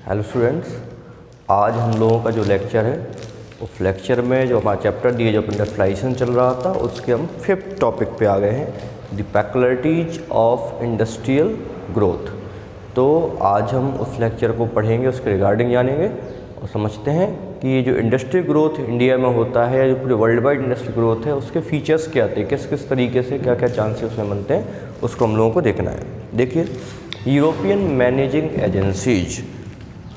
Hello students, आज हम लोगों का जो लेक्चर है उस लेक्चर में जो हमारा चैप्टर दिए जो इंडस्ट्रियलाइजेशन चल रहा था उसके हम 5th टॉपिक पे आ गए हैं, the peculiarities of industrial growth. तो आज हम उस लेक्चर को पढ़ेंगे, उसके रिगार्डिंग जानेंगे और समझते हैं कि ये जो इंडस्ट्री ग्रोथ इंडिया में होता है या जो पूरे वर्ल्ड वाइड इंडस्ट्री ग्रोथ है उसके फीचर्स क्या थे, किस किस तरीके से क्या क्या चांसेस उसमें बनते हैं, उसको हम लोगों को देखना है। देखिए, European managing agencies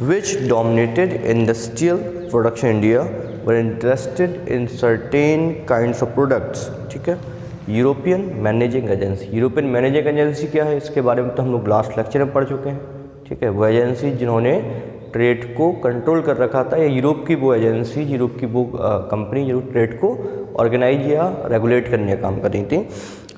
which dominated industrial production in India were interested in certain kinds of products। ठीक है, European managing agency. European managing agency क्या है, इसके बारे में तो हम लोग लास्ट लेक्चर में पढ़ चुके हैं। ठीक है, वो एजेंसी जिन्होंने ट्रेड को कंट्रोल कर रखा था, या यूरोप की वो एजेंसी, यूरोप की वो कंपनी जो ट्रेड को ऑर्गेनाइज या रेगुलेट करने का काम कर रही थी।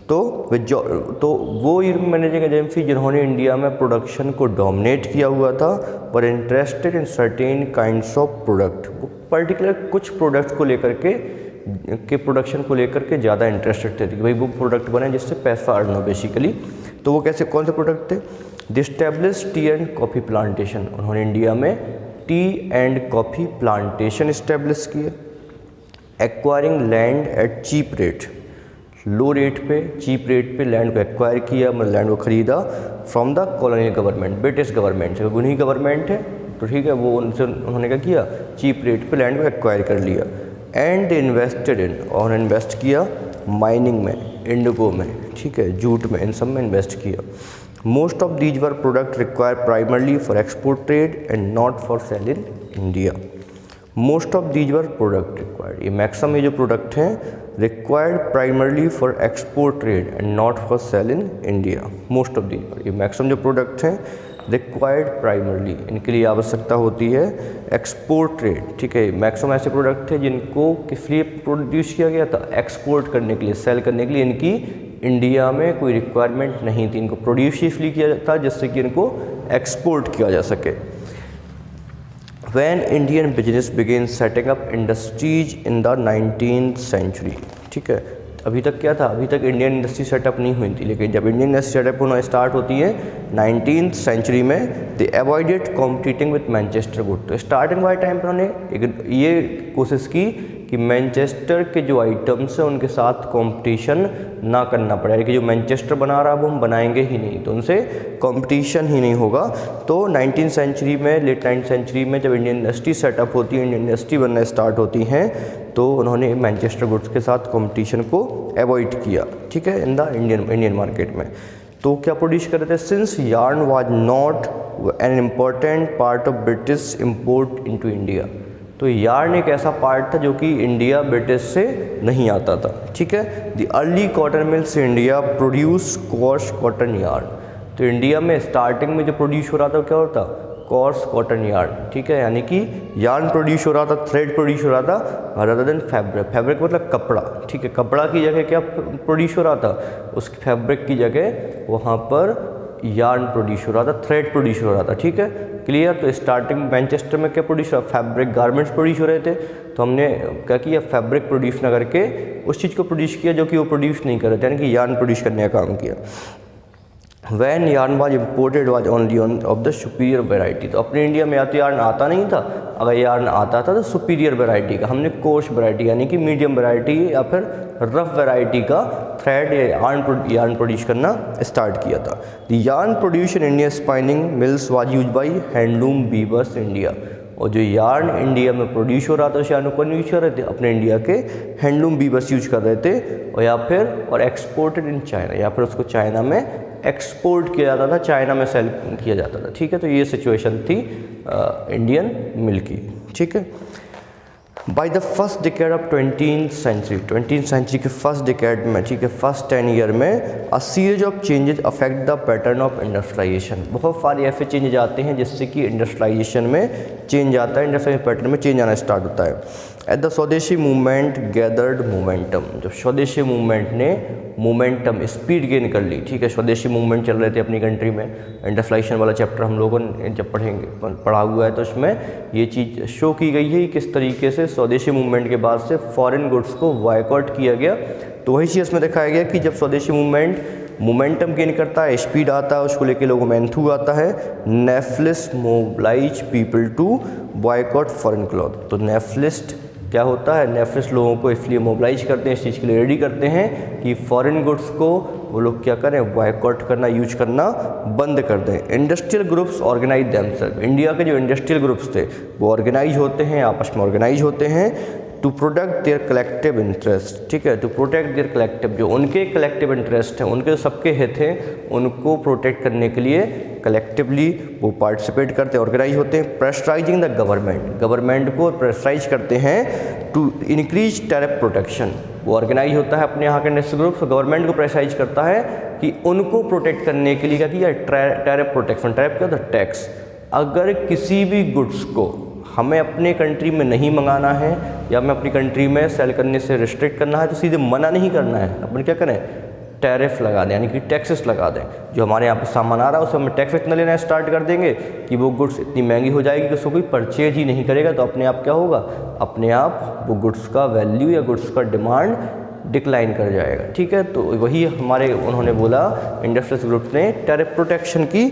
तो वो यूरोपियन मैनेजिंग एजेंसी जिन्होंने इंडिया में प्रोडक्शन को डोमिनेट किया हुआ था, पर interested in certain kinds of product. वो पर्टिकुलर कुछ प्रोडक्ट्स को लेकर के प्रोडक्शन को लेकर के ज़्यादा इंटरेस्टेड थे कि भाई वो प्रोडक्ट बने जिससे पैसा अर्न हो बेसिकली। तो वो कैसे, कौन से प्रोडक्ट थे? The establish tea and coffee plantation. उन्होंने इंडिया में tea and coffee plantation establish किए। Acquiring land at cheap rate, low rate पे, चीप रेट पे लैंड को एक्वायर किया, मतलब लैंड को ख़रीदा from the colonial government, British government से। उन्हीं गवर्नमेंट है तो ठीक है, वो उनसे उन्होंने क्या किया, चीप रेट पे लैंड को एक्वायर कर लिया। एंड इन्वेस्टेड इन, और उन्होंने इन्वेस्ट किया माइनिंग में, इंडिगो में, ठीक है, जूट में, इन सब में इन्वेस्ट किया। Most of these were product require primarily for export trade and not for sale in India. Most of these were product required, ये मैक्सिमम ये जो प्रोडक्ट हैं required primarily for export trade and not for sale in India. Most of these, ये maximum जो product हैं required primarily, इनके लिए आवश्यकता होती है एक्सपोर्ट ट्रेड। ठीक है, मैक्सिमम ऐसे प्रोडक्ट थे जिनको किस लिए प्रोड्यूस किया गया था, एक्सपोर्ट करने के लिए, सेल करने के लिए। इनकी इंडिया में कोई रिक्वायरमेंट नहीं थी, इनको प्रोड्यूस इसलिए किया जाता जिससे कि इनको एक्सपोर्ट किया जा सके। When Indian business began setting up industries in the 19th century। ठीक है, अभी तक क्या था, अभी तक इंडियन इंडस्ट्री सेटअप नहीं हुई थी, लेकिन जब इंडियन इंडस्ट्री सेटअप होना स्टार्ट होती है 19th सेंचुरी में, they avoided competing with Manchester good. तो स्टार्टिंग वाले टाइम पर उन्होंने ये कोशिश की कि मैनचेस्टर के जो आइटम्स हैं उनके साथ कंपटीशन ना करना पड़े, यानी कि जो मैनचेस्टर बना रहा है वो हम बनाएंगे ही नहीं, तो उनसे कंपटीशन ही नहीं होगा। तो 19th सेंचुरी में, लेट 9th सेंचुरी में जब इंडियन इंडस्ट्री सेटअप होती है, इंडियन इंडस्ट्री बनना स्टार्ट होती हैं, तो उन्होंने मैनचेस्टर गुड्स के साथ कंपटीशन को अवॉइड किया। ठीक है, इन द इंडियन मार्केट में। तो क्या प्रोड्यूस कर रहे थे? Since yarn was not an important part of British import into India. तो यार्न एक ऐसा पार्ट था जो कि इंडिया ब्रिटिश से नहीं आता था। ठीक है, the early cotton mills India produce course cotton yarn. तो इंडिया में स्टार्टिंग में जो प्रोड्यूस हो रहा था क्या होता, कोर्स कॉटन यार्न। ठीक है, यानी कि यार्न प्रोड्यूस हो रहा था, थ्रेड प्रोड्यूस हो रहा था, रादर देन फैब्रिक। फैब्रिक मतलब कपड़ा। ठीक है, कपड़ा की जगह क्या प्रोड्यूस हो रहा था, उस फैब्रिक की जगह वहाँ पर यार्न प्रोड्यूस हो रहा था, थ्रेड प्रोड्यूस हो रहा था। ठीक है, क्लियर। तो स्टार्टिंग मैनचेस्टर में क्या प्रोड्यूस हो रहा, फैब्रिक गारमेंट्स प्रोड्यूस हो रहे थे, तो हमने क्या किया, फैब्रिक प्रोड्यूस ना करके उस चीज़ को प्रोड्यूस किया जो कि वो प्रोड्यूस नहीं कर रहे थे, यानी कि यार्न प्रोड्यूस करने का काम किया। When yarn was imported was only of the superior variety. तो अपने इंडिया में या तो यार्न आता नहीं था, अगर यार्न आता था तो सुपीरियर वेराइटी का। हमने कोर्स वेराइटी यानी कि मीडियम वेराइटी या फिर रफ वेराइटी का थ्रेड या यार्न प्रोड्यूस करना स्टार्ट किया था। The yarn produce in India spinning mills was use by handloom weavers India. और जो यार्न इंडिया में प्रोड्यूस हो रहा था उस यार्न को कौन यूज कर रहे थे, अपने इंडिया के हैंडलूम वीवर्स यूज कर रहे थे। और या फिर और एक्सपोर्टेड इन चाइना, या फिर उसको चाइना में एक्सपोर्ट किया जाता था, चाइना में सेल किया जाता था। ठीक है, तो ये सिचुएशन थी इंडियन मिल की। ठीक है, by the first decade of 20th century के फर्स्ट डिकेड में, ठीक है, फर्स्ट 10 ईयर में a series of changes affect the pattern of industrialisation. बहुत सारे ऐसे चेंजेस आते हैं जिससे कि इंडस्ट्रियलाइजेशन में चेंज आता है, इंडस्ट्रियल पैटर्न में चेंज आना स्टार्ट होता है। एट द स्वदेशी मूवमेंट गैदर्ड मोमेंटम। जब स्वदेशी मूवमेंट ने मोमेंटम, स्पीड गेन कर ली। ठीक है, स्वदेशी मूवमेंट चल रहे थे अपनी कंट्री में। इंडस्ट्रियलाइजेशन वाला चैप्टर हम लोगों ने जब पढ़ा हुआ है तो उसमें ये चीज़ शो की गई है कि किस तरीके से स्वदेशी मूवमेंट के बाद से फॉरेन गुड्स को बॉयकॉट किया गया। तो वही चीज़ इसमें दिखाया गया कि जब स्वदेशी मूवमेंट मोमेंटम गेन करता है, स्पीड आता है, उसको लेके लोगों में एंथू आता है। Nationalists mobilize people to boycott foreign cloth. तो नेफ्लिस्ट क्या होता है, नेफ्लिस्ट लोगों को इसलिए मोबिलाइज करते हैं, इस चीज़ के लिए रेडी करते हैं कि फॉरेन गुड्स को वो लोग क्या करें, बॉयकॉट करना, यूज करना बंद कर दें। Industrial groups organise themselves. India के जो इंडस्ट्रियल ग्रुप्स थे वो ऑर्गेनाइज होते हैं, आपस में ऑर्गेनाइज होते हैं to protect their collective interest. ठीक है, टू प्रोटेक्ट देयर कलेक्टिव, जो उनके कलेक्टिव इंटरेस्ट हैं, उनके सबके हित हैं, उनको प्रोटेक्ट करने के लिए कलेक्टिवली वो पार्टिसिपेट करते हैं, ऑर्गेनाइज होते हैं। प्रेशराइजिंग द गवर्नमेंट, गवर्नमेंट को प्रेशराइज करते हैं टू इंक्रीज टैरिफ प्रोटेक्शन। वो ऑर्गेनाइज होता है अपने यहाँ के इंडस्ट्रियल ग्रुप्स, गवर्नमेंट को प्रेशराइज करता है कि उनको प्रोटेक्ट करने के लिए क्या किया, टैरिफ प्रोटेक्शन। टैरिफ क्या होता है, टैक्स। अगर किसी भी गुड्स को हमें अपने कंट्री में नहीं मंगाना है या हमें अपनी कंट्री में सेल करने से रिस्ट्रिक्ट करना है, तो सीधे मना नहीं करना है, अपन क्या करें, टैरिफ लगा दें, यानी कि टैक्सेस लगा दें। जो हमारे यहाँ पे सामान आ रहा है उससे हमें टैक्स इतना लेना स्टार्ट कर देंगे कि वो गुड्स इतनी महंगी हो जाएगी कि उसको कोई परचेज ही नहीं करेगा। तो अपने आप क्या होगा, अपने आप वो गुड्स का वैल्यू या गुड्स का डिमांड डिक्लाइन कर जाएगा। ठीक है, तो वही हमारे उन्होंने बोला, इंडस्ट्रियल ग्रुप ने टैरिफ प्रोटेक्शन की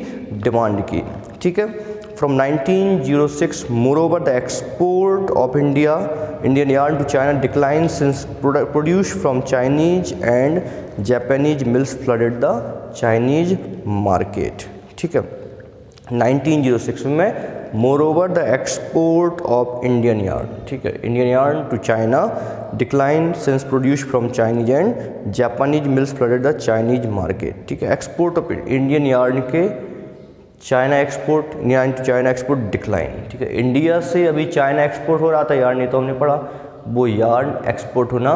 डिमांड की। ठीक है, From 1906, moreover, the export of Indian yarn to China declined since produce from Chinese and Japanese mills flooded the Chinese market. ठीक है, 1906 में moreover, the export of Indian yarn, ठीक है, Indian yarn to China declined since produce from Chinese and Japanese mills flooded the Chinese market. ठीक है, export of Indian yarn के China export, yarn to China export decline. ठीक है, India से अभी China export हो रहा था यार्न, नहीं तो हमने पढ़ा, वो यार्न एक्सपोर्ट होना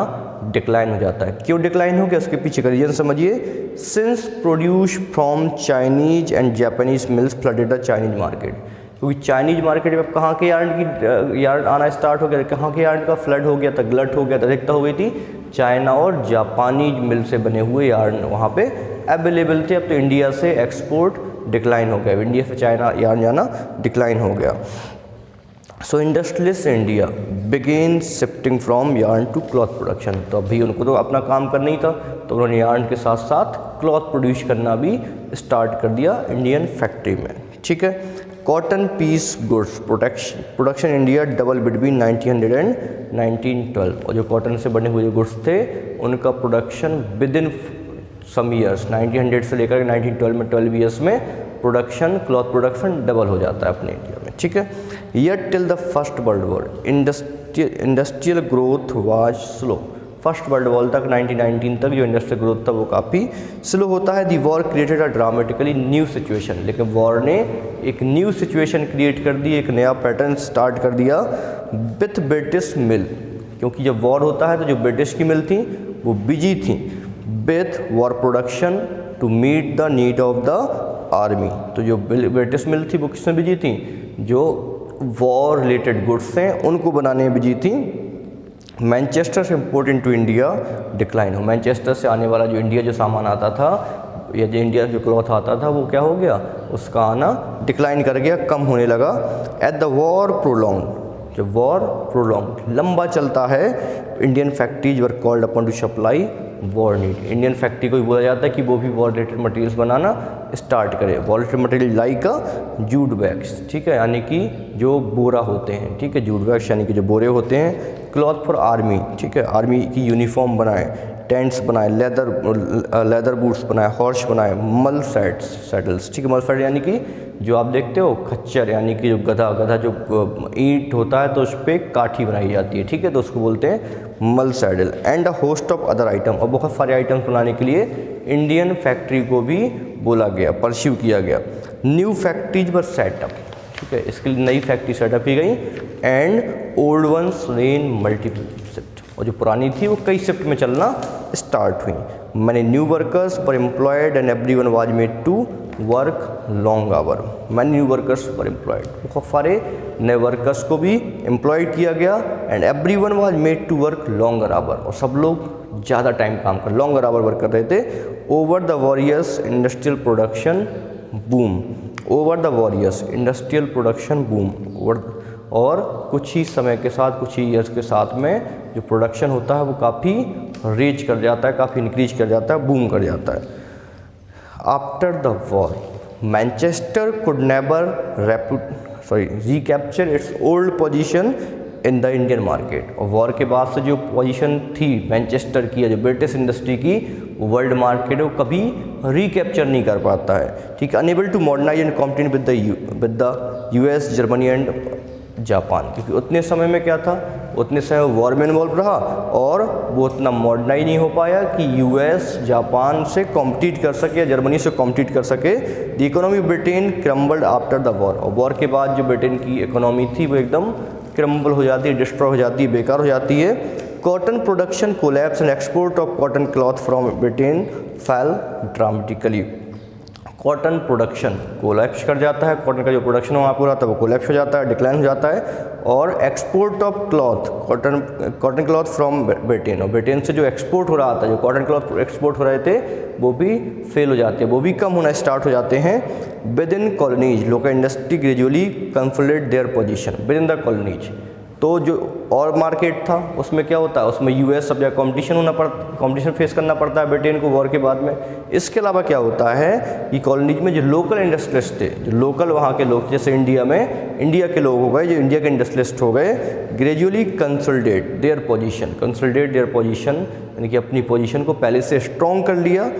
डिक्लाइन हो जाता है। क्यों डिक्लाइन हो गया, उसके पीछे का रीजन समझिए। Since produce from Chinese and Japanese mills flooded the Chinese market, क्योंकि चाइनीज मार्केट में कहाँ के यार्न आना स्टार्ट हो गया, कहाँ के यार्न का फ्लड हो गया था, ग्लट हो गया था, अधिकता हो गई थी, चाइना और जापानीज मिल से बने हुए यार्न वहाँ पे अवेलेबल थे। अब तो इंडिया से एक्सपोर्ट डिक्लाइन हो गया, इंडिया से चाइना यार्न जाना डिक्लाइन हो गया। So industrialist India began shifting from yarn to cloth production. तो अभी उनको तो अपना काम करना ही था, तो उन्होंने यार्न के साथ साथ क्लॉथ प्रोड्यूस करना भी स्टार्ट कर दिया इंडियन फैक्ट्री में। ठीक है, cotton piece goods production India double between 1900 and 1912। और जो कॉटन से बने हुए जो गुड्स थे उनका production within some years, 1900 से लेकर 1912 में 12 ईयर्स में प्रोडक्शन, क्लॉथ प्रोडक्शन डबल हो जाता है अपने इंडिया में। ठीक है, yet till the first world war industrial growth was slow. First world war तक 1919 तक जो इंडस्ट्रियल ग्रोथ था वो काफ़ी स्लो होता है। दी war created a dramatically new situation, लेकिन वॉर ने एक न्यू सिचुएशन क्रिएट कर दी, एक नया पैटर्न स्टार्ट कर दिया विथ ब्रिटिश मिल। क्योंकि जब वॉर होता है तो जो ब्रिटिश की मिल थी वो बिजी थी with war production to meet the need of the army. तो जो ब्रिटिश मिल थी वो किसमें बिजी थी, जो वॉर रिलेटेड गुड्स हैं उनको बनाने में बिजी थी। मैनचेस्टर से इम्पोर्ट इनटू इंडिया डिक्लाइन हो, मैनचेस्टर से आने वाला जो इंडिया जो सामान आता था या जो इंडिया जो क्लॉथ आता था वो क्या हो गया, उसका आना डिक्लाइन कर गया, कम होने लगा। एट द वॉर प्रोलॉन्ग, जब वॉर प्रोलॉन्ग लंबा चलता है, Indian factories were called upon two supply war need. Indian factory को भी बोला जाता है कि वो भी वॉर रिलेटेड मटेरियल्स बनाना स्टार्ट करे। War related material like jute bags, ठीक है, यानी कि जो बोरा होते हैं, ठीक है, जूट बैग्स यानी कि जो बोरे होते हैं। क्लॉथ फॉर आर्मी, ठीक है, आर्मी की यूनिफॉर्म बनाए, टेंट्स बनाए, लेदर बूट्स बनाए, हॉर्स बनाए, मल सैडल्स, ठीक है, मल सैडल यानी कि जो आप देखते हो खच्चर, यानी कि जो गधा जो ईंट होता है तो उस पर काठी बनाई जाती है, ठीक है, तो उसको बोलते हैं मल saddle. And a host of other item, और बहुत सारे आइटम्स बनाने के लिए इंडियन फैक्ट्री को भी बोला गया, परस्यू किया गया। न्यू फैक्ट्रीज वर सेटअप, ठीक है, इसके लिए नई फैक्ट्री सेटअप की गई। And old ones rain multiple shift, और जो पुरानी थी वो कई शिफ्ट में चलना स्टार्ट हुई। मैंने न्यू वर्कर्स पर employed and everyone was made to work long hour. Many new workers पर एम्प्लॉयड, बहुत सारे नए वर्कर्स को भी एम्प्लॉयड किया गया। And everyone was made to work longer hour, और सब लोग ज़्यादा टाइम काम कर, लॉन्गर आवर वर्क कर रहे थे। Over the warriors industrial production boom, over the warriors industrial production boom, और कुछ ही समय के साथ, कुछ ही ईयर्स के साथ में जो प्रोडक्शन होता है वो काफ़ी रीच कर जाता है, काफ़ी इंक्रीज कर जाता है, बूम कर जाता है। After the war Manchester could never recapture it's old position in the Indian market. और वॉर के बाद से जो पोजीशन थी मैनचेस्टर की या जो ब्रिटिश इंडस्ट्री की वर्ल्ड मार्केट वो कभी रिकैप्चर नहीं कर पाता है, ठीक है। Unable to modernise and compete with the US, Germany and Japan, क्योंकि उतने समय में क्या था, उतने समय वॉर में इन्वॉल्व रहा और वो उतना मॉडर्नाइज नहीं हो पाया कि यूएस जापान से कॉम्पिट कर सके या जर्मनी से कॉम्पिट कर सके। The economy of Britain crumbled after the war. और वॉर के बाद जो ब्रिटेन की इकोनॉमी थी वो एकदम क्रम्बल हो जाती है, डिस्ट्रॉय हो जाती है, बेकार हो जाती है। Cotton production collapse and export of cotton cloth from Britain फैल ड्रामेटिकली। कॉटन प्रोडक्शन कोलैप्स कर जाता है, कॉटन का जो प्रोडक्शन वहाँ पर आता है वो कोलैप्स हो जाता है, डिक्लाइन हो जाता है। और export of cloth cotton cloth from Britain, और ब्रिटेन से जो एक्सपोर्ट हो रहा था, जो कॉटन क्लॉथ एक्सपोर्ट हो रहे थे वो भी फेल हो जाते हैं, वो भी कम होना स्टार्ट हो जाते हैं। With in colonies local industry gradually consolidate their position with in the colonies. तो जो और मार्केट था उसमें क्या होता है, उसमें यूएस सब जगह कॉम्पिटिशन फेस करना पड़ता है ब्रिटेन को वॉर के बाद में। इसके अलावा क्या होता है कि कॉलोनीज में जो लोकल इंडस्ट्रियलिस्ट थे, जो लोकल वहाँ के लोग, जैसे इंडिया के लोग हो गए, जो इंडिया के इंडस्ट्रियलिस्ट हो गए, ग्रेजुअली कंसोलिडेट देयर पोजीशन यानी कि अपनी पोजीशन को पहले से स्ट्रॉन्ग कर लिया।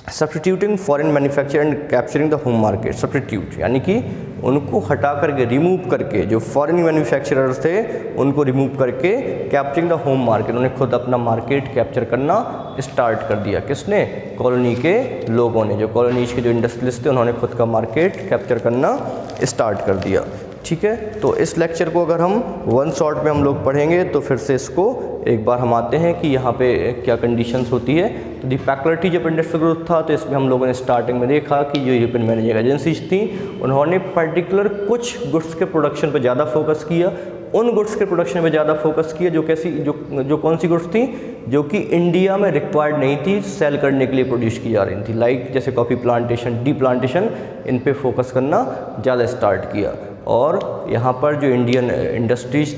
Substituting foreign manufacture and capturing the home market. Substitute यानी कि उनको हटा करके, रिमूव करके, जो फॉरेन मैन्युफैक्चरर्स थे उनको रिमूव करके कैप्चरिंग द होम मार्केट, उन्हें खुद अपना मार्केट कैप्चर करना स्टार्ट कर दिया। किसने? कॉलोनी के लोगों ने, जो कॉलोनीज के जो इंडस्ट्रियलिस्ट थे उन्होंने खुद का मार्केट कैप्चर करना स्टार्ट कर दिया, ठीक है। तो इस लेक्चर को अगर हम वन शॉट में हम लोग पढ़ेंगे तो फिर से इसको एक बार हम आते हैं कि यहाँ पे क्या कंडीशंस होती है। तो दी पैक्युलरिटी जब इंडस्ट्रियल ग्रोथ था तो इसमें हम लोगों ने स्टार्टिंग में देखा कि जो यूरोपियन मैनेजिंग एजेंसीज थी उन्होंने पर्टिकुलर कुछ गुड्स के प्रोडक्शन पर ज़्यादा फोकस किया, उन गुड्स के प्रोडक्शन पे ज़्यादा फोकस किया जो कौन सी गुड्स थी जो कि इंडिया में रिक्वायर्ड नहीं थी, सेल करने के लिए प्रोड्यूस की जा रही थी, लाइक जैसे कॉफ़ी प्लांटेशन, डी प्लांटेशन, इन पे फोकस करना ज़्यादा स्टार्ट किया। और यहाँ पर जो इंडियन इंडस्ट्रीज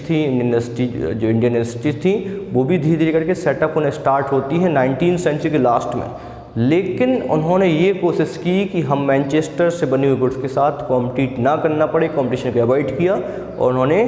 थी वो भी धीरे धीरे करके सेटअप होने स्टार्ट होती है 19वीं सेंचुरी के लास्ट में। लेकिन उन्होंने ये कोशिश की कि हम मैनचेस्टर से बनी हुई गुड्स के साथ कॉम्पीट ना करना पड़े, कॉम्पिटिशन को अवॉइड किया और उन्होंने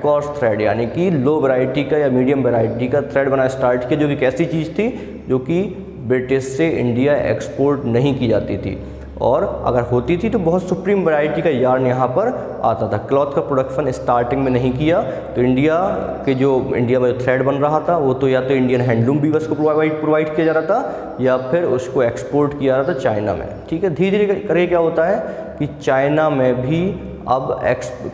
कॉर्स थ्रेड यानी कि लो वैरायटी का या मीडियम वैरायटी का थ्रेड बनाना स्टार्ट किया, जो कि एक ऐसी चीज़ थी जो कि ब्रिटिश से इंडिया एक्सपोर्ट नहीं की जाती थी, और अगर होती थी तो बहुत सुप्रीम वैरायटी का यार्न यहाँ पर आता था। क्लॉथ का प्रोडक्शन स्टार्टिंग में नहीं किया, तो इंडिया में थ्रेड बन रहा था वो तो या तो इंडियन हैंडलूम वीवर्स को प्रोवाइड किया जा रहा था या फिर उसको एक्सपोर्ट किया जा रहा था चाइना में, ठीक है। धीरे धीरे करके क्या होता है कि चाइना में भी अब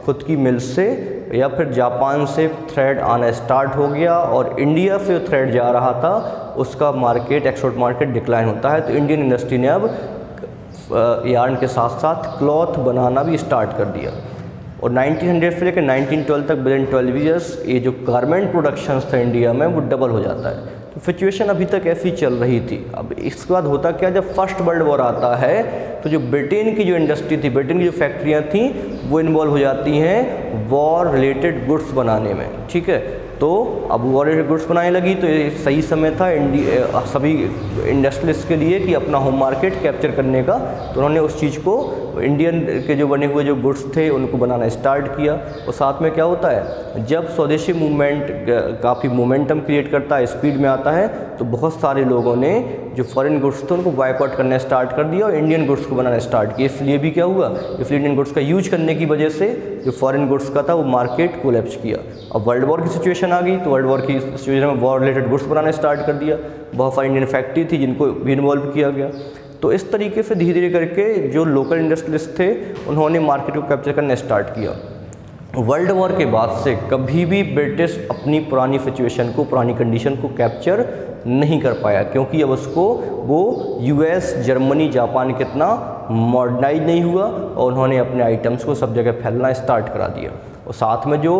खुद की मिल से या फिर जापान से थ्रेड आना स्टार्ट हो गया, और इंडिया से थ्रेड जा रहा था उसका मार्केट, एक्सपोर्ट मार्केट डिक्लाइन होता है। तो इंडियन इंडस्ट्री ने अब यार्न के साथ साथ क्लॉथ बनाना भी स्टार्ट कर दिया, और 1900 से लेकर 1912 तक विद इन 12 ईयर्स ये जो गारमेंट प्रोडक्शंस था इंडिया में वो डबल हो जाता है। तो सिचुएशन अभी तक ऐसी चल रही थी। अब इसके बाद होता क्या, जब फर्स्ट वर्ल्ड वॉर आता है तो जो ब्रिटेन की जो इंडस्ट्री थी, ब्रिटेन की जो फैक्ट्रियाँ थी वो इन्वॉल्व हो जाती हैं वॉर रिलेटेड गुड्स बनाने में, ठीक है। तो अब वॉर रिलेटेड गुड्स बनाने लगी तो ये सही समय था सभी इंडस्ट्रियलिस्ट के लिए कि अपना होम मार्केट कैप्चर करने का। तो उन्होंने उस चीज़ को, इंडियन के जो बने हुए जो गुड्स थे उनको बनाना स्टार्ट किया। और साथ में क्या होता है, जब स्वदेशी मूवमेंट काफ़ी मोमेंटम क्रिएट करता है, स्पीड में आता है, तो बहुत सारे लोगों ने जो फॉरेन गुड्स थे उनको बायकॉट करना स्टार्ट कर दिया और इंडियन गुड्स को बनाना स्टार्ट किया। इसलिए भी क्या हुआ, इसलिए इंडियन गुड्स का यूज करने की वजह से जो फॉरेन गुड्स का था वो मार्केट कोलैप्स किया। अब वर्ल्ड वॉर की सिचुएशन आ गई, तो वर्ल्ड वॉर की सिचुएशन में वॉर रिलेटेड गुड्स बनाना स्टार्ट कर दिया। बहुत सारी इंडियन फैक्ट्री थी जिनको भी इन्वॉल्व किया गया। तो इस तरीके से धीरे धीरे करके जो लोकल इंडस्ट्रियलिस्ट थे उन्होंने मार्केट को कैप्चर करना स्टार्ट किया। वर्ल्ड वॉर के बाद से कभी भी ब्रिटिश अपनी पुरानी सिचुएशन को, पुरानी कंडीशन को कैप्चर नहीं कर पाया, क्योंकि अब वो यूएस, जर्मनी, जापान कितना मॉडर्नाइज नहीं हुआ और उन्होंने अपने आइटम्स को सब जगह फैलना स्टार्ट करा दिया। और साथ में जो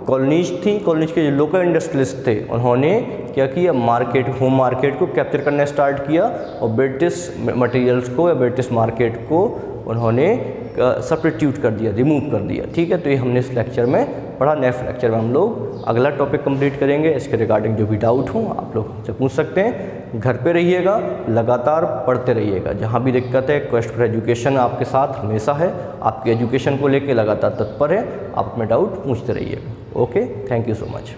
कॉलोनीज थी, कॉलोनीज के जो लोकल इंडस्ट्रियलिस्ट थे उन्होंने क्या किया, होम मार्केट को कैप्चर करना स्टार्ट किया और ब्रिटिश मटेरियल्स को या ब्रिटिश मार्केट को उन्होंने एक सब्स्टिट्यूट कर दिया, रिमूव कर दिया। ठीक है, तो ये हमने इस लेक्चर में पढ़ा। नेक्स्ट लेक्चर में हम लोग अगला टॉपिक कंप्लीट करेंगे। इसके रिगार्डिंग जो भी डाउट हो आप लोग हमसे पूछ सकते हैं। घर पे रहिएगा, लगातार पढ़ते रहिएगा। जहाँ भी दिक्कत है, क्वेस्ट फॉर एजुकेशन आपके साथ हमेशा है, आपकी एजुकेशन को लेके लगातार तत्पर है। आप अपने डाउट पूछते रहिएगा। Okay, thank you so much.